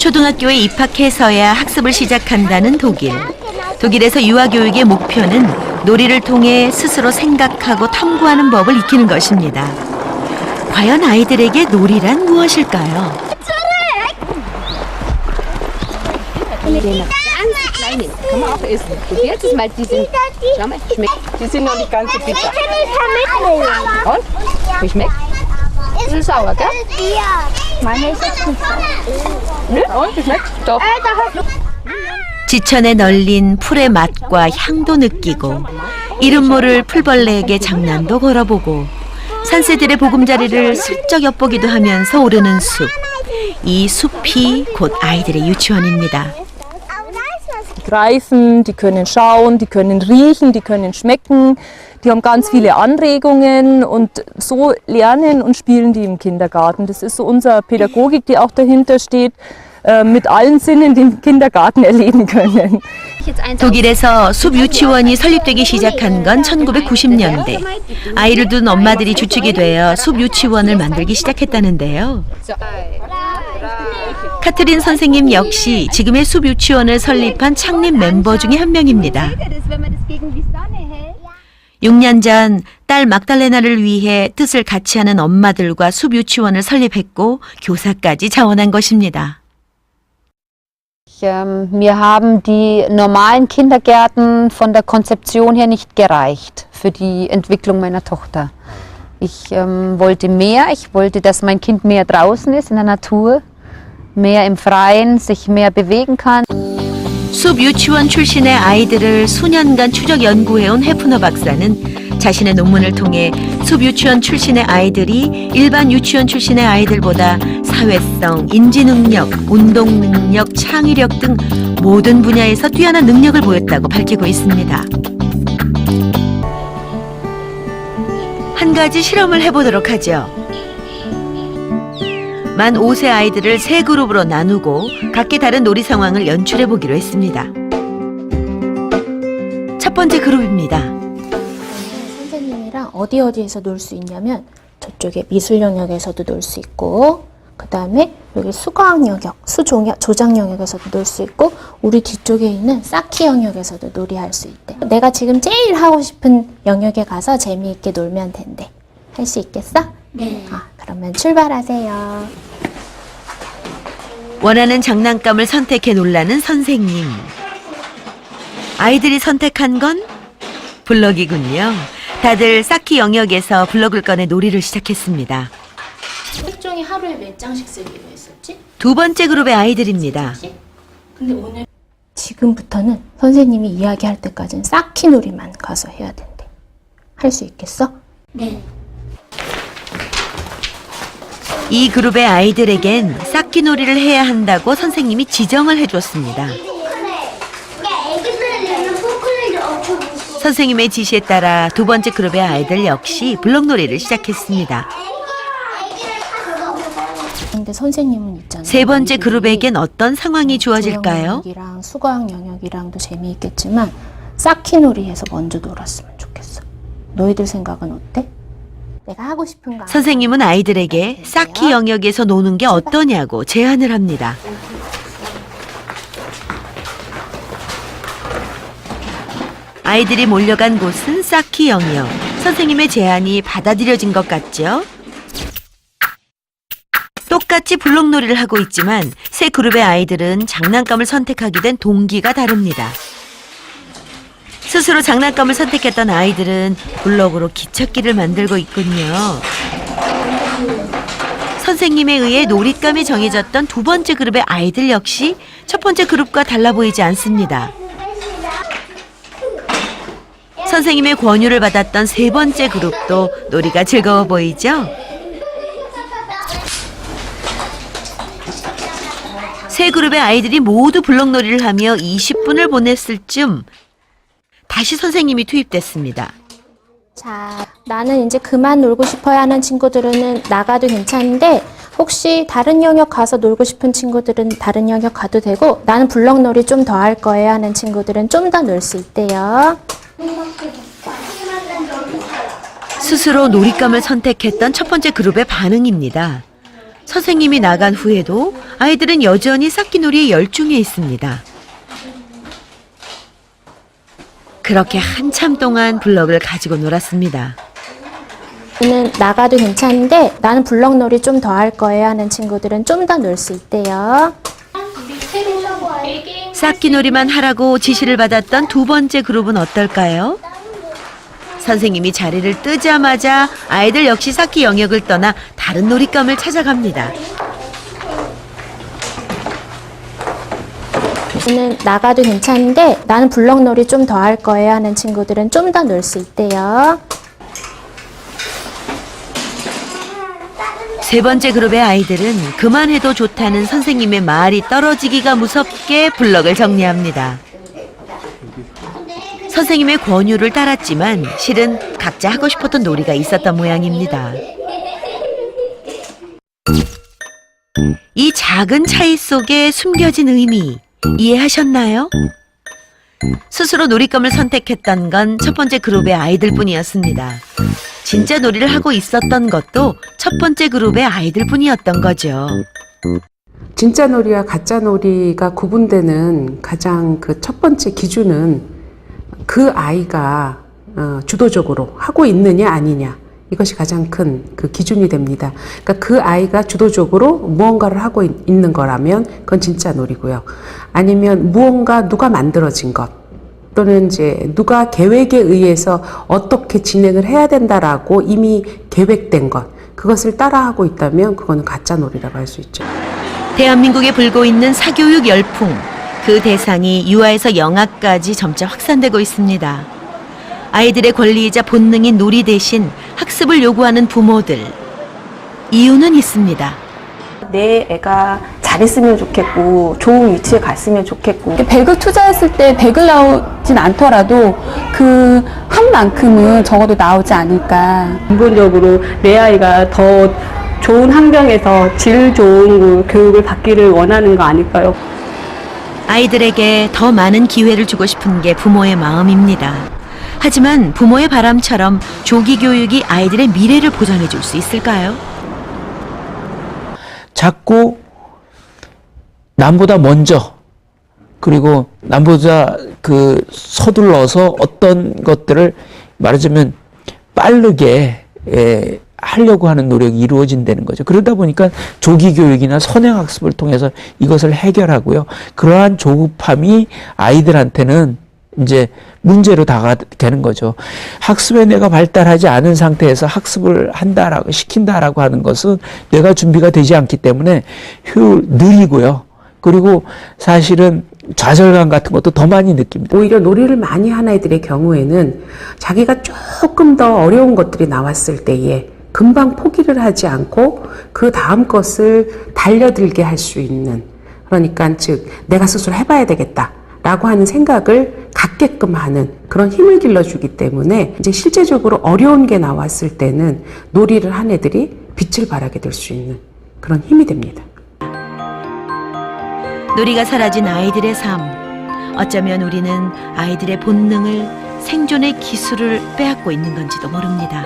초등학교에 입학해서야 학습을 시작한다는 독일. 독일에서 유아교육의 목표는 놀이를 통해 스스로 생각하고 탐구하는 법을 익히는 것입니다. 과연 아이들에게 놀이란 무엇일까요? Kann man auch essen. Probiert es mal, die sind, schau mal, schmeckt. Die sind noch nicht ganz so bitter. Und? Wie schmeckt? Das ist sauer, gell? Ja. Meine ist jetzt nicht sauer. Nö, und? Wie schmeckt? Doch. 지천에 널린 풀의 맛과 향도 느끼고 이름 모를 풀벌레에게 장난도 걸어보고 산새들의 보금자리를 슬쩍 엿보기도 하면서 오르는 숲. 이 숲이 곧 아이들의 유치원입니다. Die greifen, die können schauen, die können riechen, die können schmecken, die haben ganz viele Anregungen und so lernen und spielen die im Kindergarten. Das ist so unsere Pädagogik, die auch dahinter steht, mit allen Sinnen den Kindergarten erleben können. 독일에서 숲 유치원이 설립되기 시작한 건 1990년대. 아이를 둔 엄마들이 주축이 되어 숲 유치원을 만들기 시작했다는데요. 카트린 선생님 역시 지금의 숲 유치원을 설립한 창립 멤버 중에 한 명입니다. 6년 전 딸 막달레나를 위해 뜻을 같이 하는 엄마들과 숲 유치원을 설립했고 교사까지 자원한 것입니다. Mir haben die normalen Kindergärten von der Konzeption her nicht gereicht für die Entwicklung meiner Tochter. Ich wollte mehr, ich wollte, dass mein Kind mehr draußen ist in der Natur, mehr im Freien, sich mehr bewegen kann. 숲 유치원 출신의 아이들을 수년간 추적 연구해온 해프너 박사는 자신의 논문을 통해 숲 유치원 출신의 아이들이 일반 유치원 출신의 아이들보다 사회성, 인지 능력, 운동 능력, 창의력 등 모든 분야에서 뛰어난 능력을 보였다고 밝히고 있습니다. 한 가지 실험을 해보도록 하죠. 만 5세 아이들을 3그룹으로 나누고 각기 다른 놀이 상황을 연출해 보기로 했습니다. 첫 번째 그룹입니다. 선생님이랑 어디에서 놀 수 있냐면 저쪽에 미술 영역에서도 놀 수 있고 그 다음에 여기 수과학 영역, 조장 영역에서도 놀 수 있고 우리 뒤쪽에 있는 쌓기 영역에서도 놀이할 수 있대. 내가 지금 제일 하고 싶은 영역에 가서 재미있게 놀면 된대. 할 수 있겠어? 네. 그러면 출발하세요. 원하는 장난감을 선택해 놀라는 선생님. 아이들이 선택한 건 블럭이군요. 다들 쌓기 영역에서 블럭을 꺼내 놀이를 시작했습니다. 색종이 하루에 몇 장씩 쓰기로 했었지? 두 번째 그룹의 아이들입니다. 근데 오늘 지금부터는 선생님이 이야기할 때까지는 쌓기 놀이만 가서 해야 된대. 할 수 있겠어? 네. 이 그룹의 아이들에겐 쌓기 놀이를 해야 한다고 선생님이 지정을 해줬습니다. 선생님의 지시에 따라 두 번째 그룹의 아이들 역시 블럭놀이를 시작했습니다. 근데 선생님은 있잖아요. 세 번째 그룹에겐 어떤 상황이 주어질까요? 영역이랑 수과학 영역이랑도 재미있겠지만 쌓기 놀이해서 먼저 놀았으면 좋겠어. 너희들 생각은 어때? 내가 하고 싶은 거. 선생님은 아이들에게 쌓기 영역에서 노는 게 어떠냐고 제안을 합니다. 아이들이 몰려간 곳은 쌓기 영역. 선생님의 제안이 받아들여진 것 같죠? 똑같이 블록놀이를 하고 있지만 세 그룹의 아이들은 장난감을 선택하게 된 동기가 다릅니다. 스스로 장난감을 선택했던 아이들은 블럭으로 기찻길을 만들고 있군요. 선생님에 의해 놀잇감이 정해졌던 두 번째 그룹의 아이들 역시 첫 번째 그룹과 달라 보이지 않습니다. 선생님의 권유를 받았던 세 번째 그룹도 놀이가 즐거워 보이죠? 세 그룹의 아이들이 모두 블럭놀이를 하며 20분을 보냈을 즈음 다시 선생님이 투입됐습니다. 자, 나는 이제 그만 놀고 싶어야 하는 친구들은 나가도 괜찮은데 혹시 다른 영역 가서 놀고 싶은 친구들은 다른 영역 가도 되고 나는 블럭놀이 좀 더 할 거예요 하는 친구들은 좀 더 놀 수 있대요. 스스로 놀잇감을 선택했던 첫 번째 그룹의 반응입니다. 선생님이 나간 후에도 아이들은 여전히 쌓기놀이에 열중해 있습니다. 그렇게 한참 동안 블럭을 가지고 놀았습니다. 는 나가도 괜찮은데 나는 블럭놀이 좀 더 할 거예요 하는 친구들은 좀 더 놀 수 있대요. 쌓기놀이만 하라고 지시를 받았던 두 번째 그룹은 어떨까요? 선생님이 자리를 뜨자마자 아이들 역시 쌓기 영역을 떠나 다른 놀잇감을 찾아갑니다. 는 나가도 괜찮은데 나는 블럭놀이 좀 더 할 거예요 하는 친구들은 좀 더 놀 수 있대요. 세 번째 그룹의 아이들은 그만해도 좋다는 선생님의 말이 떨어지기가 무섭게 블럭을 정리합니다. 선생님의 권유를 따랐지만 실은 각자 하고 싶었던 놀이가 있었던 모양입니다. 이 작은 차이 속에 숨겨진 의미 이해하셨나요? 스스로 놀잇감을 선택했던 건 첫 번째 그룹의 아이들뿐이었습니다. 진짜 놀이를 하고 있었던 것도 첫 번째 그룹의 아이들뿐이었던 거죠. 진짜 놀이와 가짜 놀이가 구분되는 가장 그 첫 번째 기준은 그 아이가 주도적으로 하고 있느냐 아니냐, 이것이 가장 큰 그 기준이 됩니다. 그러니까 그 아이가 주도적으로 무언가를 하고 있는 거라면 그건 진짜 놀이고요. 아니면 무언가 누가 만들어진 것 또는 이제 누가 계획에 의해서 어떻게 진행을 해야 된다라고 이미 계획된 것, 그것을 따라하고 있다면 그거는 가짜 놀이라고 할 수 있죠. 대한민국에 불고 있는 사교육 열풍, 그 대상이 유아에서 영아까지 점차 확산되고 있습니다. 아이들의 권리이자 본능인 놀이 대신 학습을 요구하는 부모들, 이유는 있습니다. 내 애가 잘했으면 좋겠고 좋은 위치에 갔으면 좋겠고 100을 투자했을 때 100을 나오진 않더라도 그 한 만큼은 적어도 나오지 않을까. 근본적으로 내 아이가 더 좋은 환경에서 질 좋은 교육을 받기를 원하는 거 아닐까요? 아이들에게 더 많은 기회를 주고 싶은 게 부모의 마음입니다. 하지만 부모의 바람처럼 조기 교육이 아이들의 미래를 보장해 줄 수 있을까요? 자꾸 남보다 먼저, 그리고 남보다 서둘러서 어떤 것들을 말하자면 빠르게 하려고 하는 노력이 이루어진다는 거죠. 그러다 보니까 조기 교육이나 선행학습을 통해서 이것을 해결하고요. 그러한 조급함이 아이들한테는 이제 문제로 다가가는 거죠. 학습에 내가 발달하지 않은 상태에서 학습을 시킨다라고 하는 것은 뇌가 준비가 되지 않기 때문에 느리고요. 그리고 사실은 좌절감 같은 것도 더 많이 느낍니다. 오히려 놀이를 많이 한 아이들의 경우에는 자기가 조금 더 어려운 것들이 나왔을 때에 금방 포기를 하지 않고 그 다음 것을 달려들게 할 수 있는, 그러니까 즉 내가 스스로 해봐야 되겠다 라고 하는 생각을 갖게끔 하는 그런 힘을 길러주기 때문에 이제 실제적으로 어려운 게 나왔을 때는 놀이를 한 애들이 빛을 발하게 될 수 있는 그런 힘이 됩니다. 놀이가 사라진 아이들의 삶. 어쩌면 우리는 아이들의 본능을, 생존의 기술을 빼앗고 있는 건지도 모릅니다.